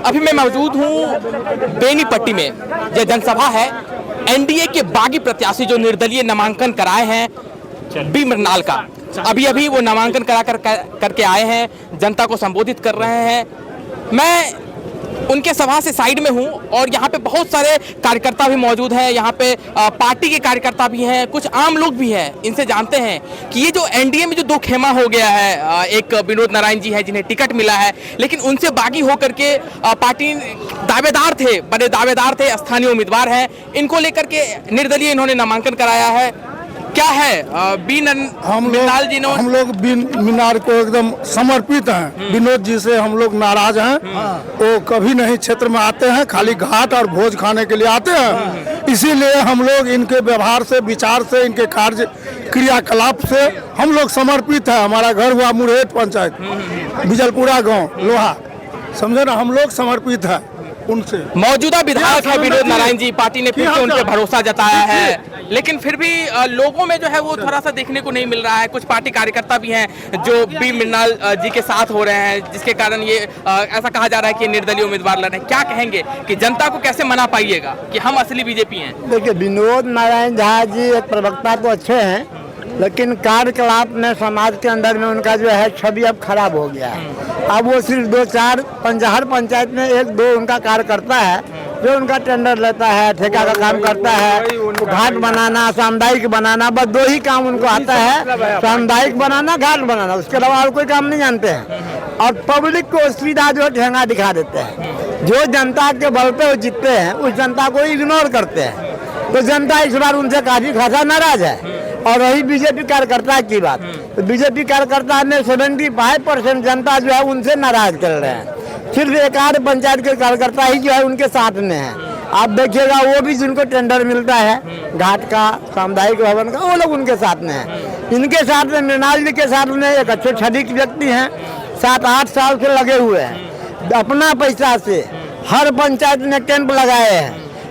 अभी मैं मौजूद हूँ बेनीपट्टी में। यह जनसभा है एनडीए के बागी प्रत्याशी जो निर्दलीय नामांकन कराए हैं बी मृणाल का। अभी अभी वो नामांकन करके आए हैं, जनता को संबोधित कर रहे हैं। मैं उनके सभा से साइड में हूं और यहाँ पे बहुत सारे कार्यकर्ता भी मौजूद हैं। यहाँ पे पार्टी के कार्यकर्ता भी हैं, कुछ आम लोग भी हैं। इनसे जानते हैं कि ये जो एनडीए में जो दो खेमा हो गया है, एक विनोद नारायण जी है जिन्हें टिकट मिला है, लेकिन उनसे बागी होकर के पार्टी दावेदार थे, बड़े दावेदार थे, स्थानीय उम्मीदवार हैं। इनको लेकर के निर्दलीय इन्होंने नामांकन कराया है। क्या है बी मृणाल जी ने? हम लोग बी मृणाल को एकदम समर्पित हैं। विनोद जी से हम लोग नाराज हैं। वो कभी नहीं क्षेत्र में आते हैं, खाली घाट और भोज खाने के लिए आते हैं। इसीलिए हम लोग इनके व्यवहार से, विचार से, इनके कार्य क्रियाकलाप से हम लोग समर्पित है। हमारा घर हुआ मुरहेट पंचायत, बिजलपुरा गाँव लोहा, समझे ना, हम लोग समर्पित है उनसे। मौजूदा विधायक है विनोद नारायण जी, पार्टी ने फिर से उन पर भरोसा जताया है, लेकिन फिर भी लोगों में जो है वो थोड़ा सा देखने को नहीं मिल रहा है। कुछ पार्टी कार्यकर्ता भी हैं जो बी मृणाल जी के साथ हो रहे हैं, जिसके कारण ये ऐसा कहा जा रहा है कि निर्दलीय उम्मीदवार लड़ रहे हैं। क्या कहेंगे कि जनता को कैसे मना पाइएगा कि हम असली बीजेपी हैं? देखिए, विनोद नारायण झा जी एक प्रवक्ता तो अच्छे हैं, लेकिन कार्यकलाप में समाज के अंदर में उनका जो है छवि अब खराब हो गया है। अब वो सिर्फ 2-4 हर पंचायत में 1-2 उनका कार्यकर्ता है जो उनका टेंडर लेता है, ठेका का काम करता है, घाट बनाना, सामुदायिक बनाना, बस 2 ही काम उनको आता है, सामुदायिक बनाना, घाट बनाना। उसके अलावा और कोई काम नहीं जानते हैं। और पब्लिक को सीधा जो ठेंगा दिखा देते हैं। जो जनता के बल पे वो जीतते हैं, उस जनता को इग्नोर करते हैं। तो जनता इस बार उनसे काफी खासा नाराज है। और रही बीजेपी कार्यकर्ता की बात, तो बीजेपी कार्यकर्ता में 75% जनता जो है उनसे नाराज कर रहे हैं। सिर्फ 1-8 पंचायत के कार्यकर्ता ही जो है उनके साथ में है। आप देखिएगा, वो भी जिनको टेंडर मिलता है घाट का, सामुदायिक भवन का, वो लोग उनके साथ में है। इनके साथ में मृणाल जी के साथ में एक अच्छे छवि व्यक्ति हैं, 7-8 साल से लगे हुए हैं। अपना पैसा से हर पंचायत में कैंप लगाए हैं,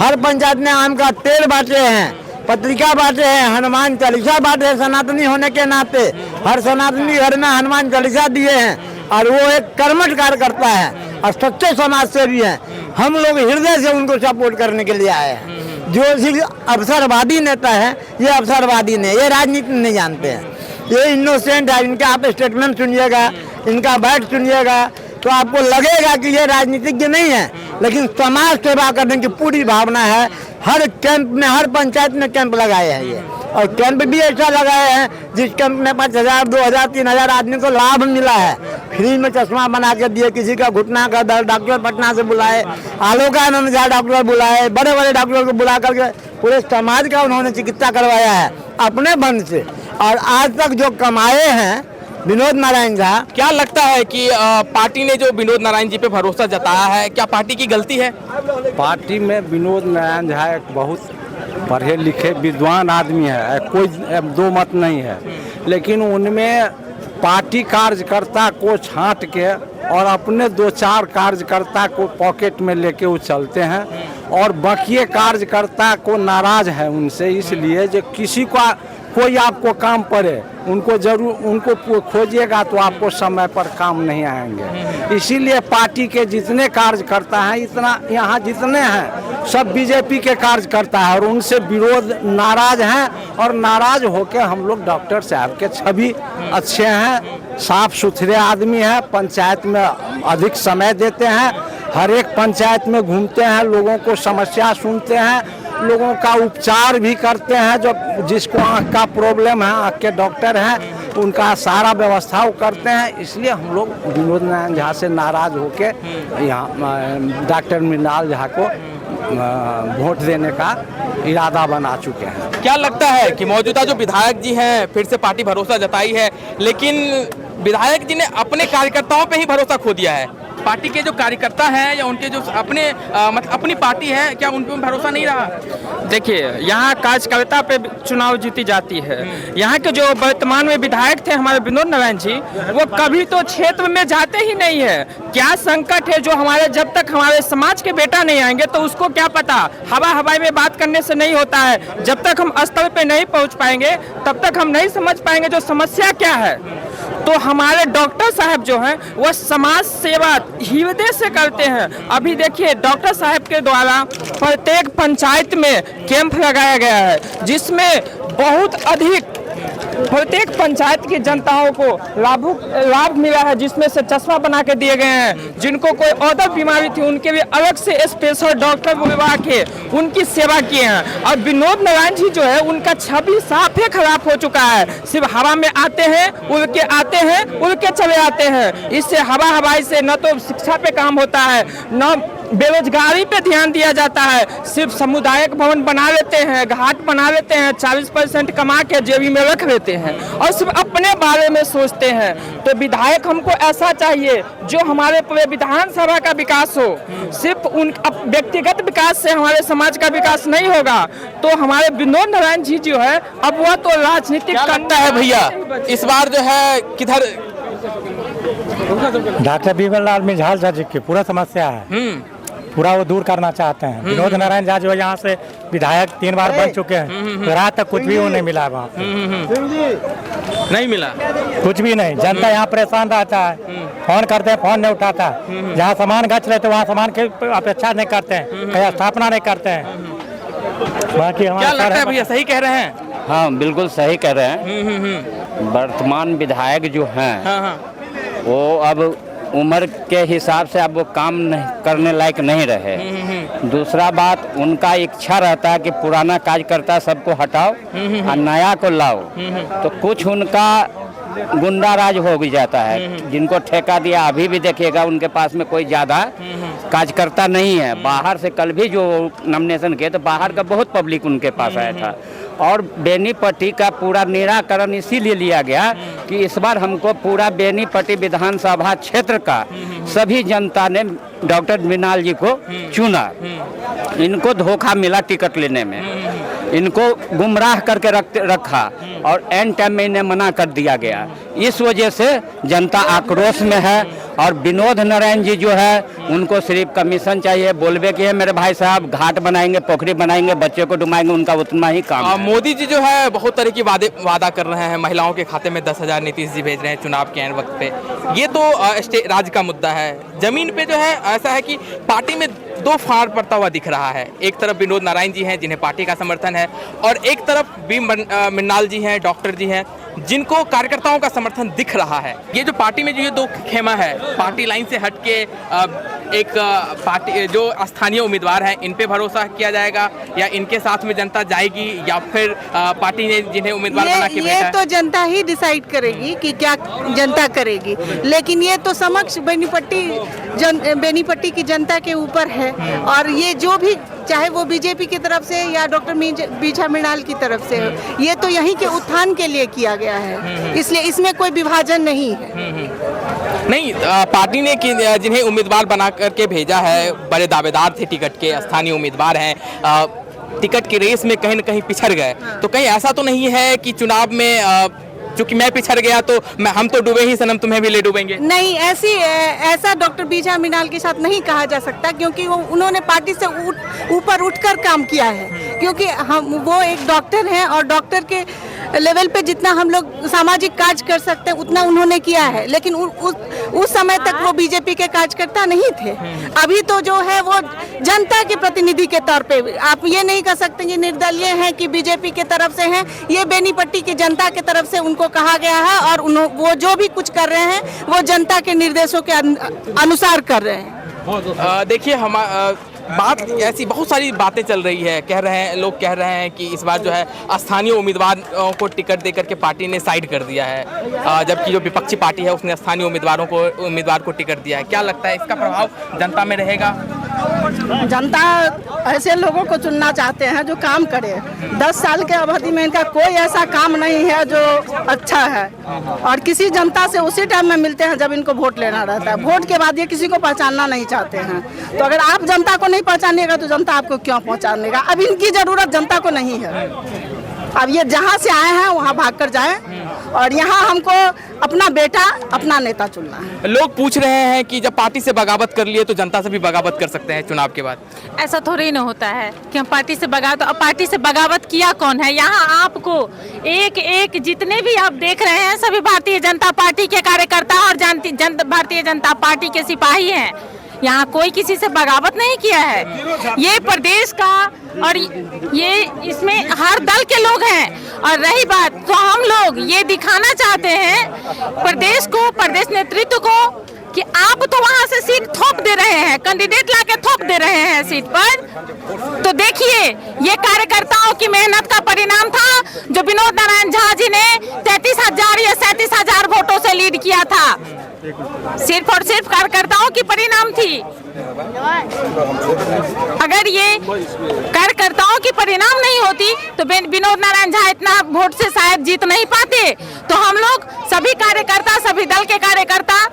हर पंचायत में आम का तेल बांटे हैं, पत्रिका बांटे हैं, हनुमान चालीसा बांटे हैं। सनातनी होने के नाते हर सनातनी घर में हनुमान चालीसा दिए हैं। और वो एक कर्मठ कार्यकर्ता है और सच्चे समाज से भी हैं। हम लोग हृदय से उनको सपोर्ट करने के लिए आए हैं। जो सिर्फ अवसरवादी नेता है, ये अवसरवादी नहीं, ये राजनीति नहीं जानते हैं, ये इनोसेंट है। इनका आप स्टेटमेंट सुनिएगा, इनका बैठ सुनिएगा तो आपको लगेगा कि ये राजनीतिज्ञ नहीं है, लेकिन समाज सेवा करने की पूरी भावना है। हर कैंप में, हर पंचायत में कैंप लगाए हैं ये, और कैंप भी ऐसा लगाए हैं जिस कैंप में 5,000, 2,000, 3,000 आदमी को लाभ मिला है। फ्री में चश्मा बना के दिए, किसी का घुटना का दर्द डॉक्टर पटना से बुलाए, आलोकानंद झा डॉक्टर बुलाए, बड़े बड़े डॉक्टर को बुला करके पूरे समाज का उन्होंने चिकित्सा करवाया है अपने बंद से। और आज तक जो कमाए हैं विनोद नारायण झा। क्या लगता है कि पार्टी ने जो विनोद नारायण जी पे भरोसा जताया है, क्या पार्टी की गलती है? पार्टी में विनोद नारायण झा एक बहुत पढ़े लिखे विद्वान आदमी है, कोई दो मत नहीं है, लेकिन उनमें पार्टी कार्यकर्ता को छांट के और अपने 2-4 कार्यकर्ता को पॉकेट में लेके वो चलते हैं और बाकी कार्यकर्ता को नाराज है उनसे। इसलिए जो किसी का कोई आपको काम पड़े, उनको जरूर उनको खोजिएगा तो आपको समय पर काम नहीं आएंगे। इसीलिए पार्टी के जितने कार्यकर्ता हैं, इतना यहाँ जितने हैं सब बीजेपी के कार्यकर्ता हैं और उनसे विरोध नाराज हैं। और नाराज होकर हम लोग डॉक्टर साहब के छवि अच्छे हैं, साफ सुथरे आदमी हैं, पंचायत में अधिक समय देते हैं, हर एक पंचायत में घूमते हैं, लोगों को समस्या सुनते हैं, लोगों का उपचार भी करते हैं। जो जिसको आँख का प्रॉब्लम है, आँख के डॉक्टर हैं, उनका सारा व्यवस्था वो करते हैं। इसलिए हम लोग विनोद नारायण झा से नाराज होके यहाँ डॉक्टर मृणाल झा को वोट देने का इरादा बना चुके हैं। क्या लगता है कि मौजूदा जो विधायक जी हैं, फिर से पार्टी भरोसा जताई है, लेकिन विधायक जी ने अपने कार्यकर्ताओं पे ही भरोसा खो दिया है? पार्टी के जो कार्यकर्ता हैं या उनके जो अपने मतलब अपनी पार्टी है, क्या उन पे भरोसा नहीं रहा? देखिए, यहाँ कार्यकर्ता पे चुनाव जीती जाती है। यहाँ के जो वर्तमान में विधायक थे हमारे विनोद नारायण जी, वो कभी तो क्षेत्र में जाते ही नहीं है। क्या संकट है जो हमारे, जब तक हमारे समाज के बेटा नहीं आएंगे तो उसको क्या पता। हवाई में बात करने से नहीं होता है। जब तक हम स्तर पे नहीं पहुँच पाएंगे तब तक हम नहीं समझ पाएंगे जो समस्या क्या है। तो हमारे डॉक्टर साहब जो हैं वह समाज सेवा हृदय से करते हैं। अभी देखिए डॉक्टर साहब के द्वारा प्रत्येक पंचायत में कैंप लगाया गया है, जिसमें बहुत अधिक प्रत्येक पंचायत की जनताओं को लाभ मिला है, जिसमें से चश्मा बना के दिए गए हैं। जिनको कोई और बीमारी थी उनके भी अलग से स्पेशल डॉक्टर बुलवा के उनकी सेवा किए हैं। और विनोद नारायण जी जो है उनका छवि साफ ही खराब हो चुका है। सिर्फ हवा में आते हैं, उड़ के चले आते हैं। इससे हवाई से न तो शिक्षा पे काम होता है, न बेरोजगारी पे ध्यान दिया जाता है। सिर्फ सामुदायिक भवन बना लेते हैं, घाट बना लेते हैं, 40% कमा के जेबी में रख लेते हैं और सिर्फ अपने बारे में सोचते हैं। तो विधायक हमको ऐसा चाहिए जो हमारे पूरे विधानसभा का विकास हो। सिर्फ उन व्यक्तिगत विकास से हमारे समाज का विकास नहीं होगा। तो हमारे विनोद नारायण जी जो है अब वह तो राजनीतिक करता है भैया, इस बार जो है किधर डॉक्टर बीमल मिझाल जी की पूरा समस्या है, पूरा वो दूर करना चाहते हैं। विनोद नारायण झा जो यहाँ से विधायक 3 बार बन चुके हैं, तो रात तक कुछ भी उन्हें मिला वहाँ पे नहीं मिला, कुछ भी नहीं। जनता यहाँ परेशान रहता है, फोन करते हैं फोन नहीं उठाता, जहाँ सामान गच रहे थे वहाँ सामान की अपेक्षा नहीं करते हैं, कहीं स्थापना नहीं करते हैं। बाकी क्या लगता है भैया, सही कह रहे हैं? हाँ बिल्कुल सही कह रहे हैं। वर्तमान विधायक जो हैं वो अब उम्र के हिसाब से अब वो काम करने लायक नहीं रहे। दूसरा बात, उनका इच्छा रहता है कि पुराना कार्यकर्ता सबको हटाओ और नया को लाओ, तो कुछ उनका गुंडा राज हो भी जाता है। जिनको ठेका दिया अभी भी देखिएगा उनके पास में कोई ज़्यादा कार्यकर्ता नहीं है। बाहर से कल भी जो नॉमिनेशन किए तो बाहर का बहुत पब्लिक उनके पास आया था। और बेनीपट्टी का पूरा निराकरण इसीलिए लिया गया कि इस बार हमको पूरा बेनीपट्टी विधानसभा क्षेत्र का सभी जनता ने डॉक्टर मृणाल जी को चुना। इनको धोखा मिला टिकट लेने में, इनको गुमराह करके रखा और एंड टाइम में इन्हें मना कर दिया गया। इस वजह से जनता आक्रोश में है। और विनोद नारायण जी जो है उनको सिर्फ कमीशन चाहिए, बोलबे कि है मेरे भाई साहब घाट बनाएंगे, पोखरी बनाएंगे, बच्चे को डुबाएंगे, उनका उतना ही काम है। मोदी जी जो है बहुत तरह की वादा कर रहे हैं, महिलाओं के खाते में 10,000 नीतीश जी भेज रहे हैं चुनाव के वक्त पे। ये तो राज्य का मुद्दा है। जमीन पे जो है ऐसा है कि पार्टी में दो फाड़ पड़ता हुआ दिख रहा है। एक तरफ विनोद नारायण जी हैं जिन्हें पार्टी का समर्थन है, और एक तरफ बी मृणाल जी हैं, डॉक्टर जी हैं, जिनको कार्यकर्ताओं का समर्थन दिख रहा है। ये जो पार्टी में जो ये दो खेमा है, पार्टी लाइन से हट के एक पार्टी जो स्थानीय उम्मीदवार हैं इन पे भरोसा किया जाएगा या इनके साथ में जनता जाएगी, या फिर पार्टी ने जिन्हें उम्मीदवार बना के भेजा है? ये तो जनता ही डिसाइड करेगी कि क्या जनता करेगी, लेकिन ये तो समक्ष बेनीपट्टी की जनता के ऊपर है। और ये जो भी चाहे वो बीजेपी की तरफ से या डॉक्टर बीजा मृणाल की तरफ से हो, ये तो यहीं के उत्थान के लिए किया गया है, इसलिए इसमें कोई विभाजन नहीं है। नहीं, पार्टी ने जिन्हें उम्मीदवार बना करके भेजा है बड़े दावेदार थे, टिकट के स्थानीय उम्मीदवार हैं, टिकट की रेस में कहीं न कहीं पिछड़ गए। तो कहीं ऐसा तो नहीं है कि चुनाव में चूंकि मैं पिछड़ गया तो हम तो डूबे ही सनम, तुम्हें भी ले डूबेंगे? नहीं, ऐसा डॉक्टर बीजा मृणाल के साथ नहीं कहा जा सकता, क्योंकि उन्होंने पार्टी से ऊपर उठकर काम किया है। क्योंकि वो एक डॉक्टर हैं और डॉक्टर के लेवल पे जितना हम लोग सामाजिक कार्य कर सकते हैं उतना उन्होंने किया है, लेकिन उस समय तक वो बीजेपी के कार्यकर्ता नहीं थे। अभी तो जो है वो जनता के प्रतिनिधि के तौर पे, आप ये नहीं कह सकते ये निर्दलीय हैं कि बीजेपी के तरफ से हैं, ये बेनीपट्टी की जनता के तरफ से उनको कहा गया है और वो जो भी कुछ कर रहे हैं वो जनता के निर्देशों के अनुसार कर रहे हैं। देखिए, बात ऐसी बहुत सारी बातें चल रही है, लोग कह रहे हैं कि इस बार जो है स्थानीय उम्मीदवारों को टिकट देकर के पार्टी ने साइड कर दिया है, जबकि जो विपक्षी पार्टी है उसने स्थानीय उम्मीदवार को टिकट दिया है। क्या लगता है इसका प्रभाव जनता में रहेगा? जनता ऐसे लोगों को चुनना चाहते हैं जो काम करे। 10 साल के अवधि में इनका कोई ऐसा काम नहीं है जो अच्छा है, और किसी जनता से उसी टाइम में मिलते हैं जब इनको वोट लेना रहता है। वोट के बाद ये किसी को पहचानना नहीं चाहते हैं। तो अगर आप जनता को नहीं पहचानिएगा तो जनता आपको क्यों पहचानेगा? अब इनकी जरूरत जनता को नहीं है। अब ये जहाँ से आए हैं वहाँ भाग कर जाएं और यहाँ हमको अपना बेटा अपना नेता चुनना है। लोग पूछ रहे हैं कि जब पार्टी से बगावत कर लिए तो जनता से भी बगावत कर सकते हैं चुनाव के बाद। ऐसा थोड़ी ना होता है कि हम पार्टी से बगावत, और पार्टी से बगावत किया कौन है? यहाँ आपको एक एक जितने भी आप देख रहे हैं सभी भारतीय जनता पार्टी के कार्यकर्ता और भारतीय जनता पार्टी के सिपाही हैं। यहाँ कोई किसी से बगावत नहीं किया है। ये प्रदेश का और ये इसमें हर दल के लोग हैं। और रही बात, तो हम लोग ये दिखाना चाहते हैं प्रदेश को, प्रदेश नेतृत्व को, कि आप तो वहाँ से सीट थोप दे रहे हैं, कैंडिडेट लाके थोप दे रहे हैं सीट पर। तो देखिए, ये कार्यकर्ताओं की मेहनत का परिणाम था जो विनोद नारायण झा जी ने 33,000 या 37,000 वोटों से लीड किया था। सिर्फ और सिर्फ कार्यकर्ताओं की परिणाम थी। अगर ये कार्यकर्ताओं की परिणाम नहीं होती तो विनोद नारायण झा इतना वोट से शायद जीत नहीं पाते। तो हम लोग सभी कार्यकर्ता, सभी दल के कार्यकर्ता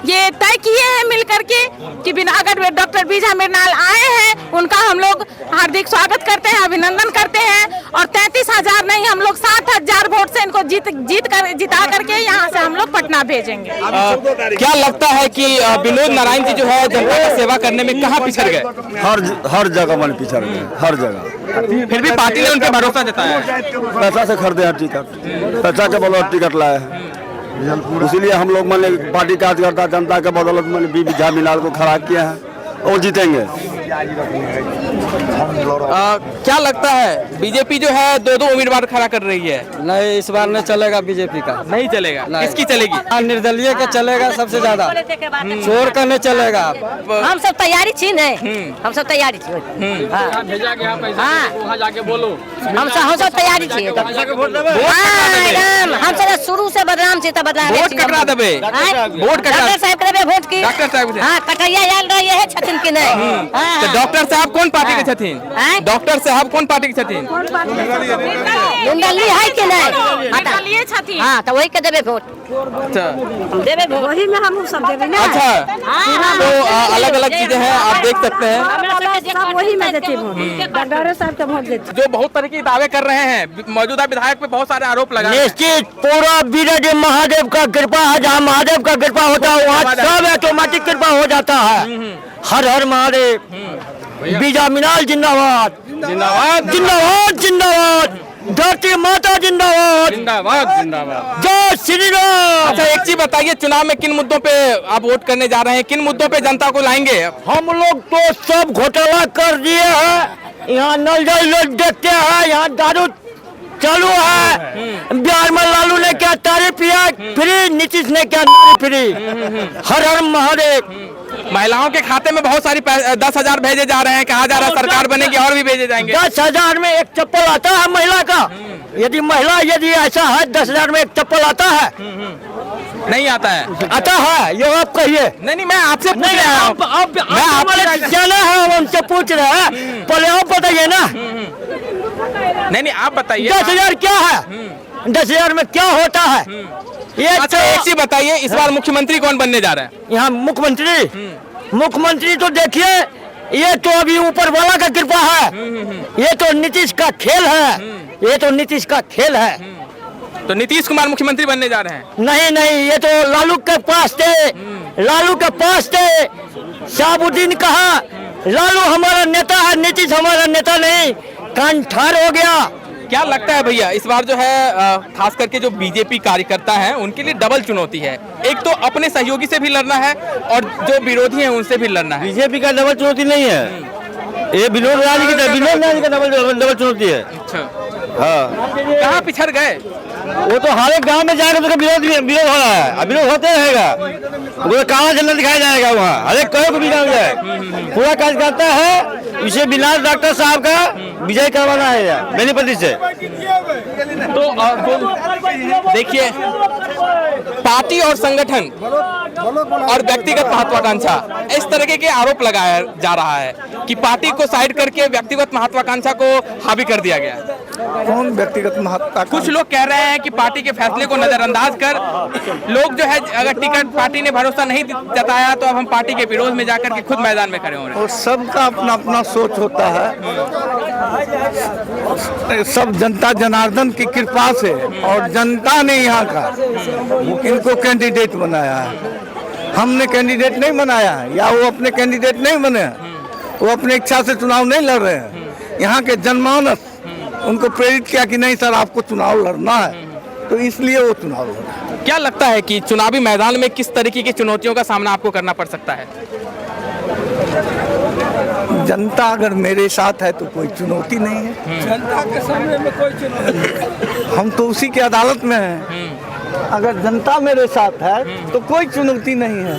ये तय किए हैं मिल करके कि अगर डॉक्टर बीजा मिर्नाल आए हैं उनका हम लोग हार्दिक स्वागत करते हैं, अभिनंदन करते हैं। और 33,000 नहीं, हम लोग 60,000 वोट से इनको जिता करके यहाँ से हम लोग पटना भेजेंगे। क्या लगता है कि विनोद नारायण जी जो है जनता की सेवा करने में कहाँ पिछड़ गए? हर जगह मन पिछड़ गए, हर जगह। फिर भी पार्टी ने उनके भरोसा जताया है। पैसा से खरीदे हैं टिकट, पैसा के बदौलत टिकट लाए हैं। इसीलिए हम लोग मैंने पार्टी कार्यकर्ता जनता के बदौलत मैंने बीजा मीनाल को खड़ा किया है और जीतेंगे। क्या लगता है बीजेपी जो है दो उम्मीदवार खड़ा कर रही है? नहीं, इस बार नहीं चलेगा बीजेपी का। नहीं चलेगा? किसकी चलेगी? निर्दलीय के चलेगा सबसे ज्यादा, चोर का नहीं चलेगा। हम सब तैयारी छी नहीं, हम सब तैयारी छी। वहाँ जाके बोलो। हम सब तैयारी छी। हम सब शुरू से बदनाम छी, बदनाम वोट ककरा देबे? वोट ककरा? डॉक्टर साहब के देबे वोट की। डॉक्टर साहब? हां, कटैया आयल रही है छथिन कि नहीं? तो डॉक्टर साहब कौन पार्टी के छथिन? डॉक्टर साहब कौन पार्टी के छथिन? निर्दलीय है कि नहीं? निर्दलीय छथिन। हां, तो वही के देबे वोट। अच्छा, देबे वोट वही में हम सब देबे ना। अच्छा, तो अलग अलग चीजें हैं, आप देख सकते हैं। सब वही में देते वोट, डॉक्टर साहब के वोट देते। जो बहुत तरह के दावे कर रहे हैं, मौजूदा विधायक पे बहुत सारे आरोप लगा रहे हैं। निश्चित पूरा विरज महादेव का कृपा है, जहाँ महादेव का कृपा होता है वहाँ सब ऑटोमेटिक कृपा हो जाता है। हर हर महादेव। बीजा मीनाल जिंदाबाद, जिंदाबाद, जिंदाबाद, जिंदाबाद। धरती माता जिंदाबाद, जिंदाबाद, जिंदाबाद। जय श्री राम। अच्छा, एक चीज बताइए, चुनाव में किन मुद्दों पे आप वोट करने जा रहे हैं? किन मुद्दों पे जनता को लाएंगे? हम लोग तो सब घोटाला कर दिए हैं। यहाँ नल जल लोग देखते हैं, यहाँ दारू चालू है। बिहार में लालू ने क्या तारीफ किया फ्री, नीतीश ने क्या फ्री। हर हर महादेव। महिलाओं के खाते में बहुत सारी 10,000 भेजे जा रहे हैं, कहा जा रहा है सरकार बनेगी और भी भेजे जाएंगे। 10,000 में एक चप्पल आता है महिला का? यदि ऐसा है 10,000 में एक चप्पल आता है? नहीं आता है। आता है, ये आप कहिए। नहीं, मैं आपसे पूछ रहा हूं। मैं आपसे जाना है, हम हमसे पूछ रहे हैं, पहले आप बताइए ना। नहीं, आप बताइए। 10,000 क्या है? 10,000 में क्या होता है? ये अच्छा, एक चीज बताइए, इस बार मुख्यमंत्री कौन बनने जा रहा है? यहाँ मुख्यमंत्री तो देखिए, ये तो अभी ऊपर वाला का कृपा है। ये तो नीतीश का खेल है, ये तो नीतीश का खेल है। तो नीतीश कुमार मुख्यमंत्री बनने जा रहे हैं? नहीं, ये तो लालू के पास थे, लालू के पास थे। शाहबुद्दीन कहा लालू हमारा नेता है, नीतीश हमारा नेता नहीं। कान ठार हो गया। क्या लगता है भैया, इस बार जो है खास करके जो बीजेपी कार्यकर्ता हैं उनके लिए डबल चुनौती है। एक तो अपने सहयोगी से भी लड़ना है और जो विरोधी हैं उनसे भी लड़ना है। बीजेपी का डबल चुनौती नहीं है, ये विनोद नारायण का डबल चुनौती है। अच्छा, हाँ, कहाँ पिछड़ गए? वो तो हर एक गांव में जाकर तो विरोध हो रहा है, विरोध होते रहेगा। वो कहाँ चलना दिखाया जाएगा वहाँ, हर एक कहीं को भी जाए पूरा कार्यकर्ता है। इसे बिना डॉक्टर साहब का विजय करवाना है बेनीपति से। तो देखिए, पार्टी और संगठन और व्यक्तिगत महत्वाकांक्षा, इस तरह के आरोप लगाया जा रहा है कि पार्टी को साइड करके व्यक्तिगत महत्वाकांक्षा को हावी कर दिया गया। कौन व्यक्तिगत महत्ता का? कुछ लोग कह रहे हैं कि पार्टी के फैसले को नजरअंदाज कर लोग जो है, अगर टिकट पार्टी ने भरोसा नहीं जताया तो अब हम पार्टी के विरोध में जाकर के खुद मैदान में खड़े हो रहे हैं। और सबका अपना अपना सोच होता है। सब जनता जनार्दन की कृपा से और जनता ने यहाँ का इनको कैंडिडेट बनाया है। हमने कैंडिडेट नहीं बनाया है, या वो अपने कैंडिडेट नहीं बने हैं, वो अपने इच्छा से चुनाव नहीं लड़ रहे हैं। यहाँ के जनमानस उनको प्रेरित किया कि नहीं सर आपको चुनाव लड़ना है, तो इसलिए वो चुनाव लड़ रहे हैं। क्या लगता है कि चुनावी मैदान में किस तरीके की चुनौतियों का सामना आपको करना पड़ सकता है? जनता अगर मेरे साथ है तो कोई चुनौती नहीं है। जनता के सामने में कोई चुनौती, हम तो उसी की अदालत में हैं। अगर जनता मेरे साथ है तो कोई चुनौती नहीं है।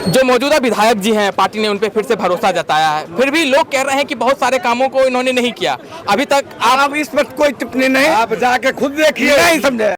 जो मौजूदा विधायक जी हैं, पार्टी ने उन पे फिर से भरोसा जताया है, फिर भी लोग कह रहे हैं कि बहुत सारे कामों को इन्होंने नहीं किया अभी तक। आप इस पर कोई टिप्पणी नहीं, आप जाके खुद देखिए, नहीं समझे।